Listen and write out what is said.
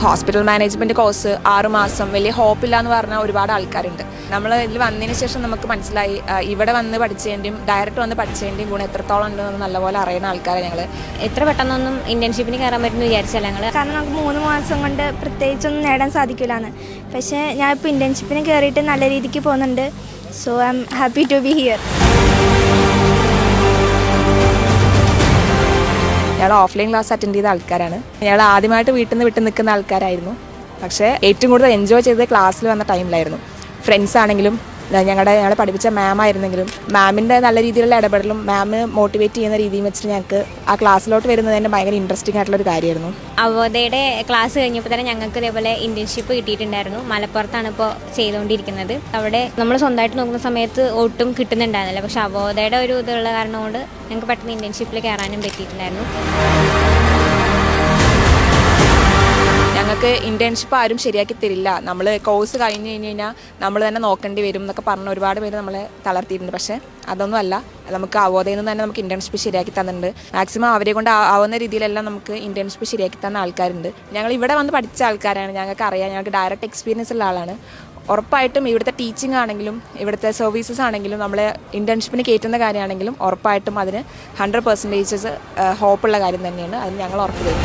Hospital management course 6 മാസം വലിയ ഹോപ്പില്ല എന്ന് പറഞ്ഞാൽ ഒരുപാട് ആൾക്കാരുണ്ട്. നമ്മൾ ഇതിൽ വന്നതിന് ശേഷം നമുക്ക് മനസ്സിലായി ഇവിടെ വന്ന് പഠിച്ചതിൻ്റെയും ഡയറക്റ്റ് വന്ന് പഠിച്ചതിൻ്റെയും ഗുണം എത്രത്തോളം ഉണ്ടെന്ന് നല്ലപോലെ അറിയുന്ന ആൾക്കാരെ ഞങ്ങൾ. എത്ര പെട്ടെന്നൊന്നും ഇന്റേൺഷിപ്പിന് കയറാൻ പറ്റുമെന്ന് വിചാരിച്ചല്ല ഞങ്ങൾ. കാരണം നമുക്ക് 3 മാസം കൊണ്ട് പ്രത്യേകിച്ചൊന്നും നേടാൻ സാധിക്കില്ലാന്ന്. പക്ഷേ ഞാൻ ഇപ്പോൾ ഇന്റേൺഷിപ്പിന് കയറിയിട്ട് നല്ല രീതിക്ക് പോകുന്നുണ്ട്. So I am happy to be here. ഞങ്ങൾ ഓഫ്ലൈൻ ക്ലാസ് അറ്റൻഡ് ചെയ്ത ആൾക്കാരാണ്. ഞങ്ങൾ ആദ്യമായിട്ട് വീട്ടിൽ നിന്ന് വിട്ട് നിൽക്കുന്ന ആൾക്കാരായിരുന്നു. പക്ഷേ ഏറ്റവും കൂടുതൽ എൻജോയ് ചെയ്തത് ക്ലാസ്സിൽ വന്ന ടൈമിലായിരുന്നു. ഫ്രണ്ട്സ് ആണെങ്കിലും ഞങ്ങളെ പഠിപ്പിച്ച മാം ആയിരുന്നെങ്കിലും മാമിൻ്റെ നല്ല രീതിയിലുള്ള ഇടപെടലും മാം മോട്ടിവേറ്റ് ചെയ്യുന്ന രീതിയും വെച്ചിട്ട് ഞങ്ങൾക്ക് ആ ക്ലാസ്സിലോട്ട് വരുന്നത് തന്നെ ഭയങ്കര ഇൻട്രസ്റ്റിംഗ് ആയിട്ടുള്ളൊരു കാര്യമായിരുന്നു. അവോദയുടെ ക്ലാസ് കഴിഞ്ഞപ്പോൾ തന്നെ ഞങ്ങൾക്ക് ഇതേപോലെ ഇന്റേൺഷിപ്പ് കിട്ടിയിട്ടുണ്ടായിരുന്നു. മലപ്പുറത്താണ് ഇപ്പോൾ ചെയ്തുകൊണ്ടിരിക്കുന്നത്. അവിടെ നമ്മൾ സ്വന്തമായിട്ട് നോക്കുന്ന സമയത്ത് ഒട്ടും കിട്ടുന്നുണ്ടായിരുന്നില്ല. പക്ഷേ അവോദയുടെ ഒരു ഇതുള്ള കാരണം കൊണ്ട് ഞങ്ങൾക്ക് പെട്ടെന്ന് ഇന്റേൺഷിപ്പിൽ കയറാനും പറ്റിയിട്ടുണ്ടായിരുന്നു. ഞങ്ങൾക്ക് ഇൻറ്റേൺഷിപ്പ് ആരും ശരിയാക്കി തരില്ല, നമ്മൾ കോഴ്സ് കഴിഞ്ഞ് കഴിഞ്ഞാൽ നമ്മൾ തന്നെ നോക്കേണ്ടി വരും എന്നൊക്കെ പറഞ്ഞ് ഒരുപാട് പേര് നമ്മളെ തളർത്തിയിട്ടുണ്ട്. പക്ഷേ അതൊന്നും അല്ല, നമുക്ക് അവോദയിൽ നിന്ന് തന്നെ നമുക്ക് ഇൻറ്റേൺഷിപ്പ് ശരിയാക്കി തന്നിട്ടുണ്ട്. മാക്സിമം അവരെ കൊണ്ട് ആവുന്ന രീതിയിലെല്ലാം നമുക്ക് ഇൻറ്റേൺഷിപ്പ് ശരിയാക്കി തന്ന ആൾക്കാരുണ്ട്. ഞങ്ങൾ ഇവിടെ വന്ന് പഠിച്ച ആൾക്കാരാണ്, ഞങ്ങൾക്ക് അറിയാം, ഞങ്ങൾക്ക് ഡയറക്റ്റ് എക്സ്പീരിയൻസ് ഉള്ള ആളാണ്. ഉറപ്പായിട്ടും ഇവിടുത്തെ ടീച്ചിങ് ആണെങ്കിലും ഇവിടുത്തെ സർവീസസ് ആണെങ്കിലും നമ്മളെ ഇൻറ്റേൺഷിപ്പിന് കയറ്റുന്ന കാര്യമാണെങ്കിലും ഉറപ്പായിട്ടും അതിന് 100% ഹോപ്പുള്ള കാര്യം തന്നെയാണ്. അതിന് ഞങ്ങൾ ഉറപ്പ് തരും.